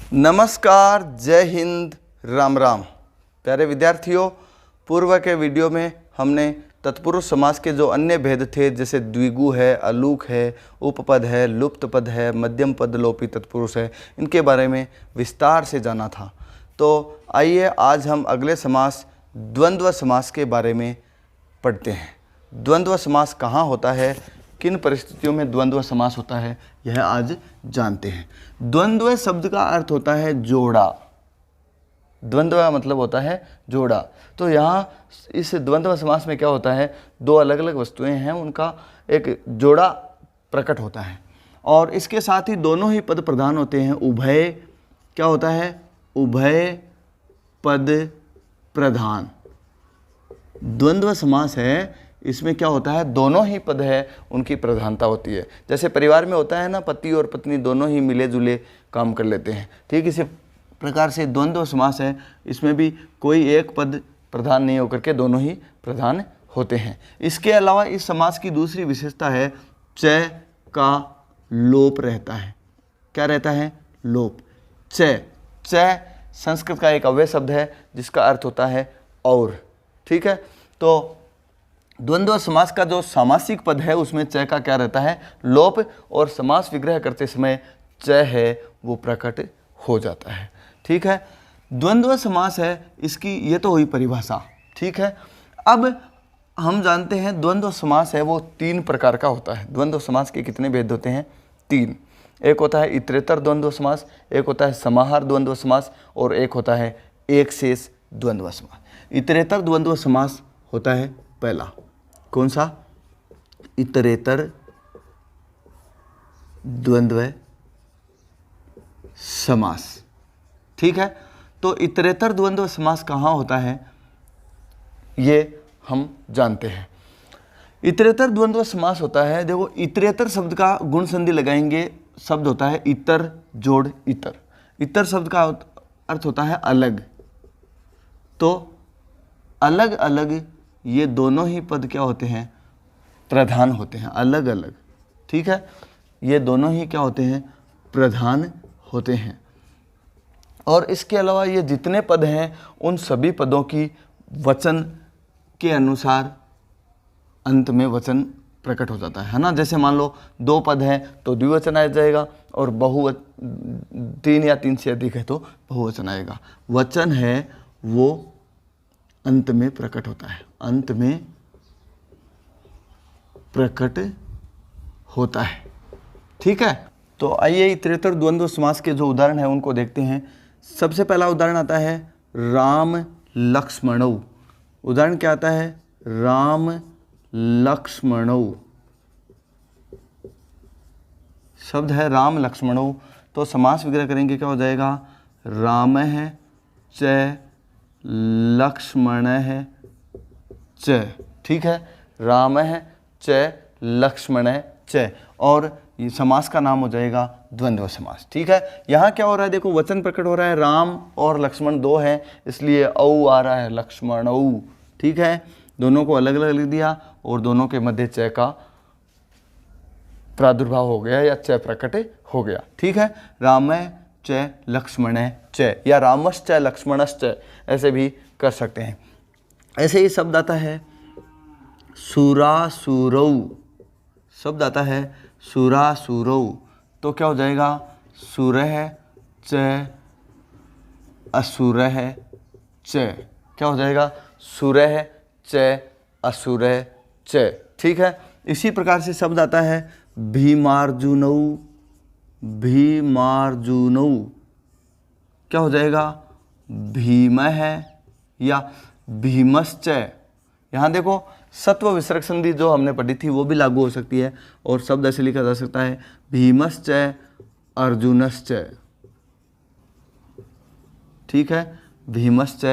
नमस्कार, जय हिंद, राम राम। प्यारे विद्यार्थियों, पूर्व के वीडियो में हमने तत्पुरुष समास के जो अन्य भेद थे, जैसे द्विगु है, अलूक है, उपपद है, लुप्त पद है, मध्यम पद लोपी तत्पुरुष है, इनके बारे में विस्तार से जाना था। तो आइए आज हम अगले समास द्वंद्व समास के बारे में पढ़ते हैं। द्वंद्व समास कहाँ होता है, किन परिस्थितियों में द्वंद्व समास होता है, यह आज जानते हैं। द्वंद्व शब्द का अर्थ होता है जोड़ा। द्वंद्व का मतलब होता है जोड़ा। तो यहाँ इस द्वंद्व समास में क्या होता है, दो अलग अलग वस्तुएं हैं, उनका एक जोड़ा प्रकट होता है और इसके साथ ही दोनों ही पद प्रधान होते हैं। उभय क्या होता है, उभय पद प्रधान। द्वंद्व समास है, इसमें क्या होता है, दोनों ही पद है उनकी प्रधानता होती है। जैसे परिवार में होता है ना, पति और पत्नी दोनों ही मिले जुले काम कर लेते हैं, ठीक। इसी प्रकार से द्वंद्व समास है, इसमें भी कोई एक पद प्रधान नहीं होकर के दोनों ही प्रधान होते हैं। इसके अलावा इस समास की दूसरी विशेषता है, च का लोप रहता है। क्या रहता है, लोप। च संस्कृत का एक अव्यय शब्द है जिसका अर्थ होता है और, ठीक है। तो द्वंद्व समास का जो सामासिक पद है उसमें च का क्या रहता है, लोप, और समास विग्रह करते समय च है वो प्रकट हो जाता है, ठीक है। द्वंद्व समास है, इसकी ये तो हुई परिभाषा, ठीक है। अब हम जानते हैं द्वंद्व समास है वो तीन प्रकार का होता है। द्वंद्व समास के कितने भेद होते हैं, तीन। एक होता है इतरेतर द्वंद्व समास, एक होता है समाहार द्वंद्व समास और एक होता है एक शेष द्वंद्व समास। इतरेतर द्वंद्व समास होता है पहला, कौन सा, इतरेतर द्वंद्व समास, ठीक है। तो इतरेतर द्वंद्व समास कहाँ होता है ये हम जानते हैं। इतरेतर द्वंद्व समास होता है, देखो इतरेतर शब्द का गुण संधि लगाएंगे, शब्द होता है इतर जोड़ इतर। इतर शब्द का अर्थ होता है अलग। तो अलग अलग ये दोनों ही पद क्या होते हैं, प्रधान होते हैं, अलग अलग, ठीक है। ये दोनों ही क्या होते हैं, प्रधान होते हैं। और इसके अलावा ये जितने पद हैं उन सभी पदों की वचन के अनुसार अंत में वचन प्रकट हो जाता है ना। जैसे मान लो दो पद हैं तो द्विवचन आ जाएगा, और तीन या तीन से अधिक है तो बहुवचन आएगा। वचन है वो अंत में प्रकट होता है, अंत में प्रकट होता है, ठीक है। तो आइए इतरेतर द्वंद्व समास के जो उदाहरण है उनको देखते हैं। सबसे पहला उदाहरण आता है राम लक्ष्मणौ। उदाहरण क्या आता है, राम लक्ष्मणौ। शब्द है राम लक्ष्मणौ, तो समास विग्रह करेंगे क्या हो जाएगा, राम है च लक्ष्मण है च, ठीक है। राम है च लक्ष्मण च, और ये समास का नाम हो जाएगा द्वंद्व समास, ठीक है। यहाँ क्या हो रहा है, देखो वचन प्रकट हो रहा है, राम और लक्ष्मण दो हैं इसलिए औ आ रहा है, लक्ष्मण औ, ठीक है। दोनों को अलग अलग लिख दिया और दोनों के मध्य च का प्रादुर्भाव हो गया या च प्रकट हो गया, ठीक है। राम च लक्ष्मण च या रामश्च लक्ष्मणश्च ऐसे भी कर सकते हैं। ऐसे ही शब्द आता है सुरासुरौ। शब्द आता है सुरासुरौ, तो क्या हो जाएगा, सुरह च असुरह च, क्या हो जाएगा, सुरह च असुरह च, ठीक है। इसी प्रकार से शब्द आता है भीमार्जुनौ। भीमार्जुनौ क्या हो जाएगा, भीम है या भीमश्च। यहाँ देखो सत्व विसर्ग संधि जो हमने पढ़ी थी वो भी लागू हो सकती है, और शब्द ऐसे लिखा जा सकता है भीमश्च अर्जुनश्च, ठीक है। भीमश्च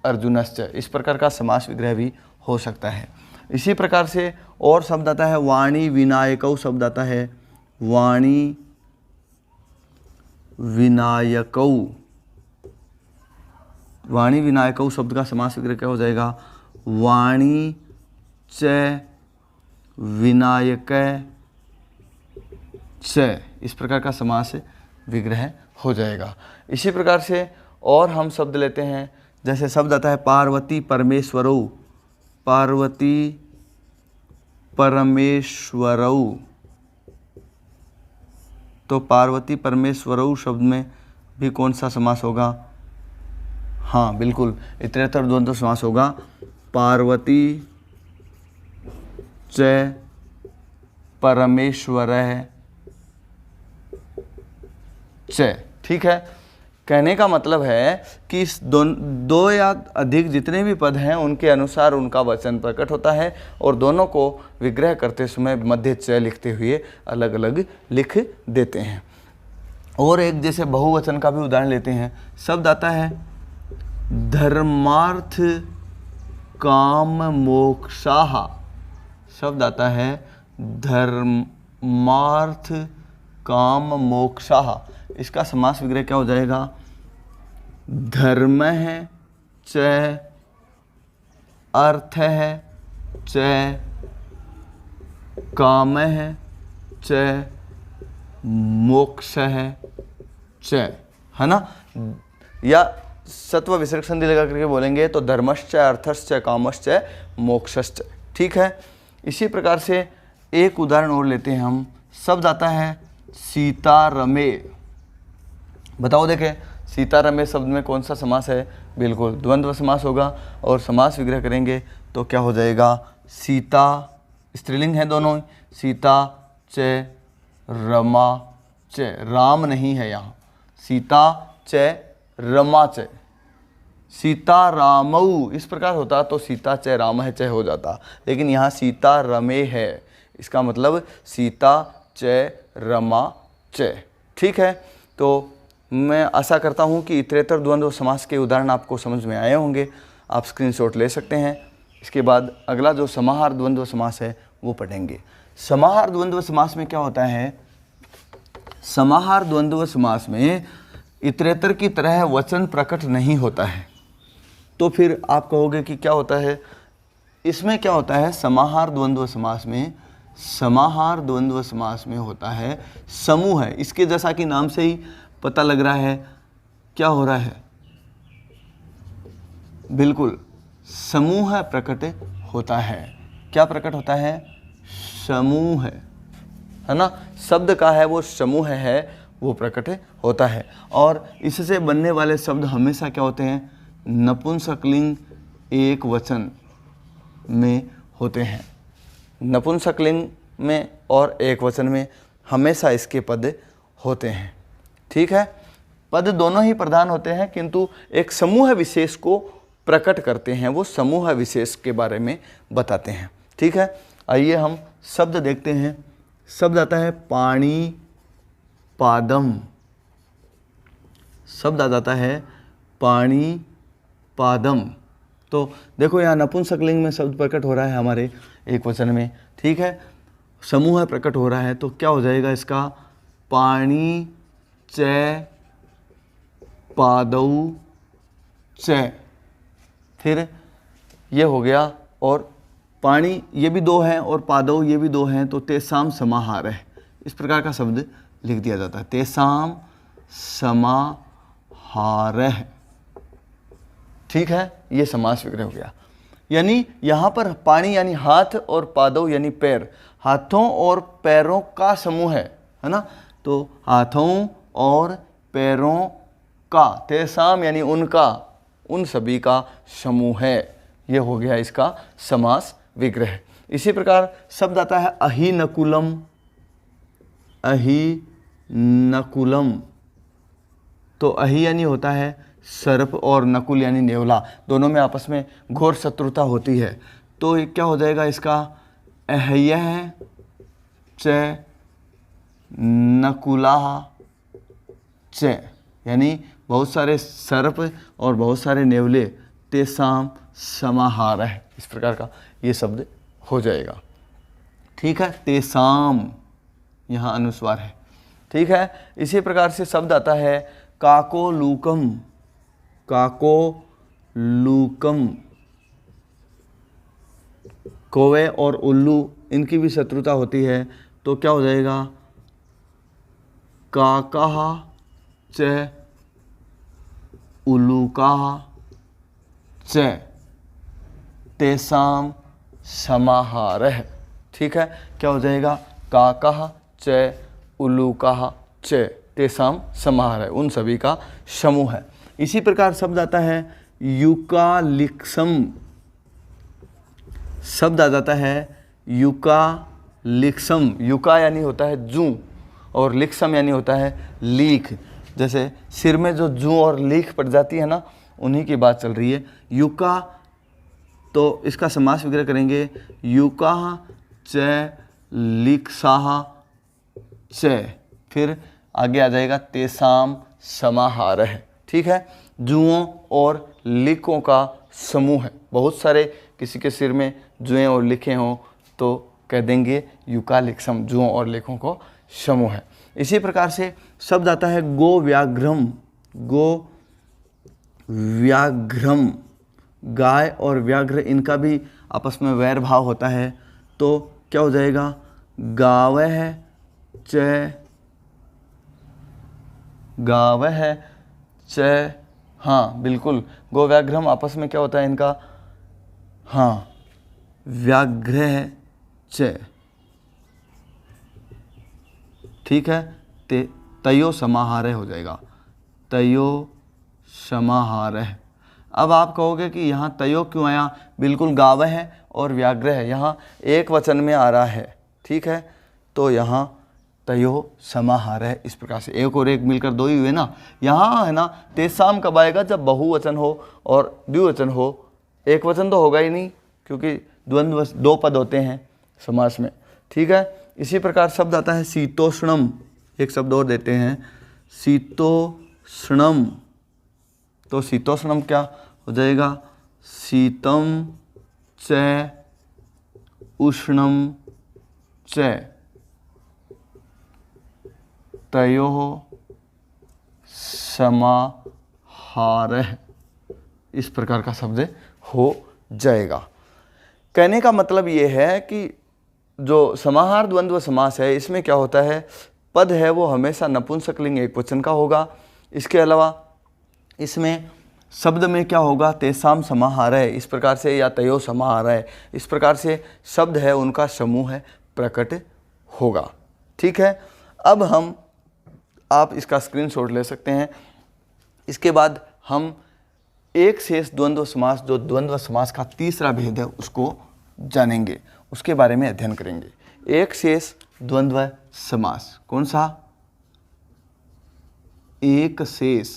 अर्जुनश्च, इस प्रकार का समास विग्रह भी हो सकता है। इसी प्रकार से और शब्द आता है वाणी विनायकौ। शब्द आता है वाणी विनायकौ। वाणी विनायकौ शब्द का समास विग्रह क्या हो जाएगा, वाणी च विनायक च, इस प्रकार का समास विग्रह हो जाएगा। इसी प्रकार से और हम शब्द लेते हैं, जैसे शब्द आता है पार्वती परमेश्वरौ, पार्वती परमेश्वरौ। तो पार्वती परमेश्वरौ शब्द में भी कौन सा समास होगा? हाँ बिल्कुल, इतरेतर द्वंद्व समास होगा। पार्वती च परमेश्वरः च। ठीक है, कहने का मतलब है कि इस दो या अधिक जितने भी पद हैं उनके अनुसार उनका वचन प्रकट होता है, और दोनों को विग्रह करते समय मध्य च लिखते हुए अलग अलग लिख देते हैं। और एक जैसे बहुवचन का भी उदाहरण लेते हैं। शब्द आता है धर्मार्थ काम मोक्षाः। शब्द आता है धर्मार्थ काम मोक्षाः। इसका समास विग्रह क्या हो जाएगा? धर्मः च अर्थः च कामः च मोक्षः च, है ना। या सत्व विसर्ग संधि लगा करके बोलेंगे तो धर्मश्च अर्थश्च कामश्च मोक्षश्च। ठीक है, इसी प्रकार से एक उदाहरण और लेते हैं हम। शब्द आता है सीता रमे। बताओ देखें, सीता रमे शब्द में कौन सा समास है? बिल्कुल द्वंद्व समास होगा, और समास विग्रह करेंगे तो क्या हो जाएगा? सीता, स्त्रीलिंग है दोनों, सीता च रमा च, राम नहीं है यहाँ, सीता च रमा च, सीता रामऊ इस प्रकार होता तो सीता च राम है च हो जाता, लेकिन यहाँ सीता रमे है, इसका मतलब सीता च रमा च। ठीक है, तो मैं आशा करता हूँ कि इतरेतर द्वंद्व समास के उदाहरण आपको समझ में आए होंगे। आप स्क्रीनशॉट ले सकते हैं। इसके बाद अगला जो समाहार द्वंद्व समास है वो पढ़ेंगे। समाहार द्वंद्व समास में क्या होता है? समाहार द्वंद्व समास में इतरेतर की तरह वचन प्रकट नहीं होता है। तो फिर आप कहोगे कि क्या होता है? इसमें क्या होता है? समाहार द्वंद्व समास में, समाहार द्वंद्व समास में होता है समूह है। इसके जैसा कि नाम से ही पता लग रहा है क्या हो रहा है, बिल्कुल समूह प्रकट होता है। क्या प्रकट होता है? समूह, है ना। शब्द का है वो समूह है, वो प्रकट होता है। और इससे बनने वाले शब्द हमेशा क्या होते हैं? नपुंसकलिंग एक वचन में होते हैं। नपुंसकलिंग में और एक वचन में हमेशा इसके पद होते हैं। ठीक है, पद दोनों ही प्रधान होते हैं, किंतु एक समूह विशेष को प्रकट करते हैं, वो समूह विशेष के बारे में बताते हैं। ठीक है, आइए हम शब्द देखते हैं। शब्द आता है पाणी पादम। शब्द आ जाता है पाणी पादम। तो देखो यहाँ नपुंसकलिंग में शब्द प्रकट हो रहा है हमारे एक वचन में। ठीक है, समूह प्रकट हो रहा है, तो क्या हो जाएगा इसका? पाणी च पादौ च। फिर ये हो गया, और पाणी ये भी दो हैं और पादौ ये भी दो हैं, तो तेसाम समाहार है, इस प्रकार का शब्द लिख दिया जाता है। तेसाम समाहार है। ठीक है, ये समास विग्रह हो गया। यानी यहाँ पर पाणी यानी हाथ और पादौ यानी पैर, हाथों और पैरों का समूह है ना। तो हाथों और पैरों का, तेसाम यानी उनका, उन सभी का समूह है। ये हो गया इसका समास विग्रह। इसी प्रकार शब्द आता है अहिनकुलम। अहिनकुलम, तो अहि यानी होता है सर्प और नकुल यानी नेवला, दोनों में आपस में घोर शत्रुता होती है। तो ये क्या हो जाएगा इसका? अह्यः च नकुलाः च, यानी बहुत सारे सर्प और बहुत सारे नेवले, तेसाम समाहार है, इस प्रकार का ये शब्द हो जाएगा। ठीक है, तेसाम यहाँ अनुस्वार है। ठीक है, इसी प्रकार से शब्द आता है काकोलूकम। काकोलूकम, कौवे और उल्लू इनकी भी शत्रुता होती है, तो क्या हो जाएगा? काकाः च उलूकाः च तेषां समाहारः। ठीक है, क्या हो जाएगा? काकाः च उलूकाः च तेषां समाहारः, उन सभी का समूह है। इसी प्रकार शब्द आता है यूकालिक्सम। शब्द आ जाता है यूकालिक्सम। यूका यानी होता है जूं और लिक्सम यानी होता है लीख। जैसे सिर में जो जूं और लीख पड़ जाती है ना, उन्हीं की बात चल रही है। यूका, तो इसका समास वगैरह करेंगे यूकाः च लिक्साः च, फिर आगे आ जाएगा तेषां समाहारः। ठीक है, जुओं और लिखों का समूह है। बहुत सारे किसी के सिर में जुएं और लिखें हों तो कह देंगे यूकालिक्सम, जुओं और लिखों को समूह है। इसी प्रकार से शब्द आता है गो व्याघ्रम। गो व्याघ्रम, गाय और व्याघ्र इनका भी आपस में वैर भाव होता है, तो क्या हो जाएगा? गावः च हाँ बिल्कुल, गो व्याघ्रम आपस में क्या होता है इनका? हाँ, व्याघ्र च। ठीक है, तयो समाहारः हो जाएगा, तयो समाहारः। अब आप कहोगे कि यहाँ तयो क्यों आया? बिल्कुल, गावः है और व्याघ्र है, यहाँ एक वचन में आ रहा है। ठीक है, तो यहाँ तयो समाहारः, इस प्रकार से एक और एक मिलकर दो ही हुए ना। यहाँ है ना तेषां कब आएगा? जब बहुवचन हो और द्विवचन हो। एक वचन तो होगा ही नहीं, क्योंकि द्वंद्व दो पद होते हैं समास में। ठीक है, इसी प्रकार शब्द आता है शीतोष्णम। एक शब्द और देते हैं, शीतोष्णम। तो शीतोष्णम क्या हो जाएगा? शीतम च उष्णम च तयोः समाहारः, इस प्रकार का शब्द हो जाएगा। कहने का मतलब ये है कि जो समाहार द्वंद्व समास है, इसमें क्या होता है? पद है वो हमेशा नपुंसकलिंग एक वचन का होगा। इसके अलावा इसमें शब्द में क्या होगा? तेषां समाहारः, इस प्रकार से, या तयो समाहारः, इस प्रकार से शब्द है उनका समूह है प्रकट होगा। ठीक है, अब आप इसका स्क्रीनशॉट ले सकते हैं। इसके बाद हम एक शेष द्वंद्व समास, जो द्वंद्व समास का तीसरा भेद है, उसको जानेंगे, उसके बारे में अध्ययन करेंगे। एक शेष द्वंद्व समास कौन सा? एक शेष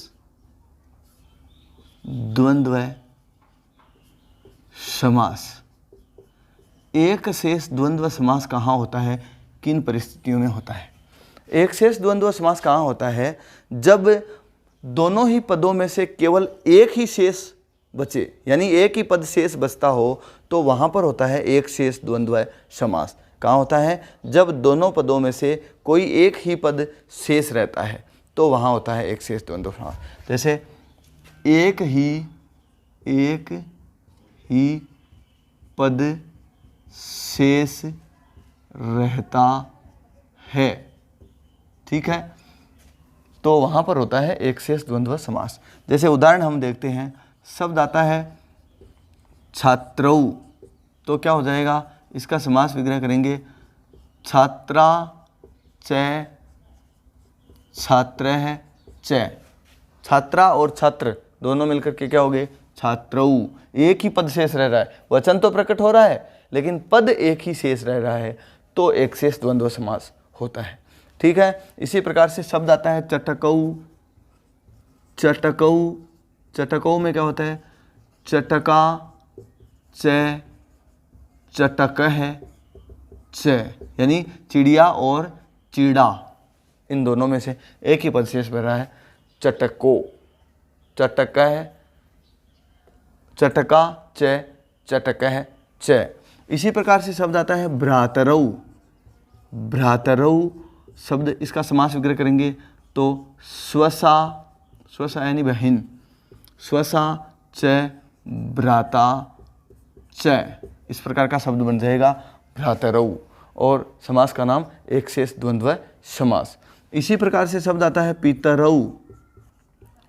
द्वंद्व समास। एक शेष द्वंद्व समास कहाँ होता है? किन परिस्थितियों में होता है? एक शेष द्वंद्व समास कहाँ होता है? जब दोनों ही पदों में से केवल एक ही शेष बचे, यानी एक ही पद शेष बचता हो, तो वहाँ पर होता है एक शेष द्वंद्व समास। कहाँ होता है? जब दोनों पदों में से कोई एक ही पद शेष रहता है, तो वहाँ होता है एक शेष द्वंद्व समास। जैसे एक ही पद शेष रहता है। ठीक है, तो वहाँ पर होता है एक शेष द्वंद्व समास। जैसे उदाहरण हम देखते हैं, शब्द आता है छात्रौ, तो क्या हो जाएगा? इसका समास विग्रह करेंगे छात्रा च छात्रः च। छात्रा और छात्र दोनों मिलकर के क्या हो गए? छात्रौ। एक ही पद शेष रह रहा है, वचन तो प्रकट हो रहा है लेकिन पद एक ही शेष रह रहा है, तो एक शेष द्वंद्व समास होता है। ठीक है, इसी प्रकार से शब्द आता है चटकौ। चटकौ, चटकौ में क्या होता है? चटका च चटकः च, यानी चिड़िया और चीड़ा, इन दोनों में से एक ही पद शेष बह रहा है। चटको, चटकः, चटका च चटकः च। इसी प्रकार से शब्द आता है भ्रातरौ। भ्रातरौ शब्द, इसका समास विग्रह करेंगे तो स्वसा, स्वसा यानी बहन, स्वसा च भ्राता च, इस प्रकार का शब्द बन जाएगा भ्रातरौ, और समास का नाम एक शेष द्वंद्व समास। इसी प्रकार से शब्द आता है पितरौ।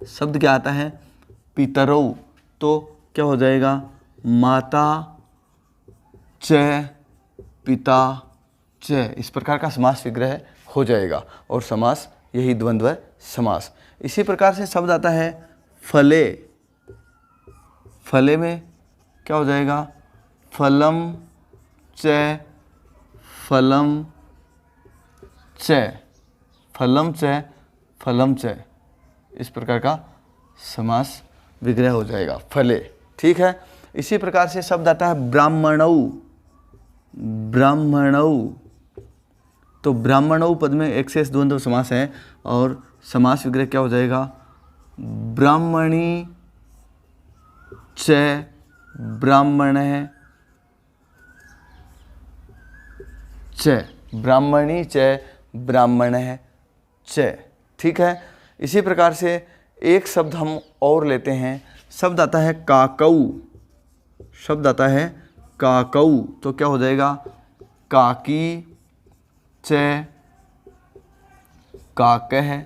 शब्द क्या आता है, पितरौ, तो क्या हो जाएगा, माता च पिता च, इस प्रकार का समास विग्रह हो जाएगा और समास यही द्वंद्व समास। इसी प्रकार से शब्द आता है फले, फले में क्या हो जाएगा, फलम च फलम च, फलम च फलम च, इस प्रकार का समास विग्रह हो जाएगा फले। ठीक है। इसी प्रकार से शब्द आता है ब्राह्मणौ, ब्राह्मणौ, तो ब्राह्मणौ पद में एक शेष द्वंद्व समास है और समास विग्रह क्या हो जाएगा, ब्राह्मणी च ब्राह्मणः च, ब्राह्मणी च ब्राह्मणः च। ठीक है। इसी प्रकार से एक शब्द हम और लेते हैं, शब्द आता है काकौ, शब्द आता है काकौ, तो क्या हो जाएगा, काकी च काकः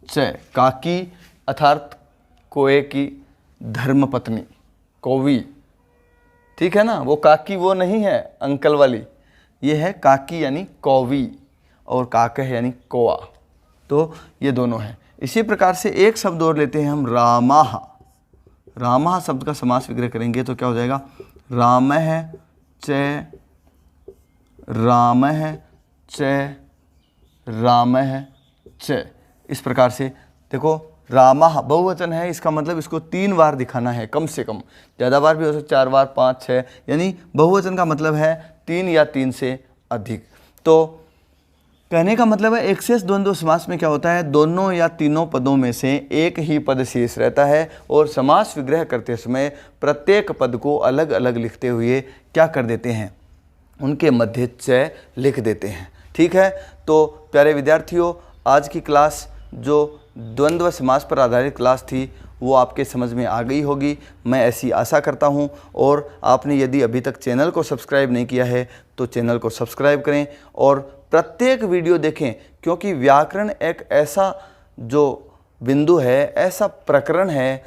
च, काकी अर्थात कोए की धर्मपत्नी, कौवी। ठीक है ना, वो काकी वो नहीं है अंकल वाली, ये है काकी यानी कौवी और काकः यानी कोआ, तो ये दोनों हैं। इसी प्रकार से एक शब्द और लेते हैं हम रामाह, रामाह शब्द का समास विग्रह करेंगे तो क्या हो जाएगा, रामः च रामः च रामः च, इस प्रकार से देखो रामाह बहुवचन है, इसका मतलब इसको 3 बार दिखाना है कम से कम, ज़्यादा बार भी हो सकता 4 बार 5 6, यानी बहुवचन का मतलब है 3 या 3 से अधिक। तो कहने का मतलब है एक शेष द्वंद्व समास में क्या होता है, दोनों या तीनों पदों में से एक ही पद शेष रहता है और समास विग्रह करते समय प्रत्येक पद को अलग अलग लिखते हुए क्या कर देते हैं, उनके मध्य च लिख देते हैं। ठीक है। तो प्यारे विद्यार्थियों, आज की क्लास जो द्वंद्व समास पर आधारित क्लास थी वो आपके समझ में आ गई होगी, मैं ऐसी आशा करता हूं। और आपने यदि अभी तक चैनल को सब्सक्राइब नहीं किया है तो चैनल को सब्सक्राइब करें और प्रत्येक वीडियो देखें, क्योंकि व्याकरण एक ऐसा जो बिंदु है, ऐसा प्रकरण है,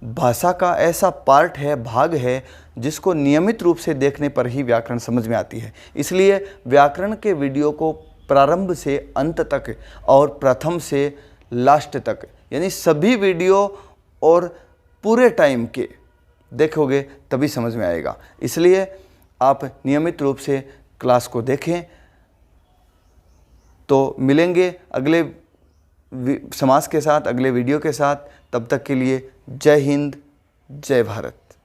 भाषा का ऐसा पार्ट है, भाग है, जिसको नियमित रूप से देखने पर ही व्याकरण समझ में आती है। इसलिए व्याकरण के वीडियो को प्रारंभ से अंत तक और प्रथम से लास्ट तक, यानी सभी वीडियो और पूरे टाइम के देखोगे तभी समझ में आएगा। इसलिए आप नियमित रूप से क्लास को देखें। तो मिलेंगे अगले समास के साथ, अगले वीडियो के साथ। तब तक के लिए जय हिंद, जय भारत।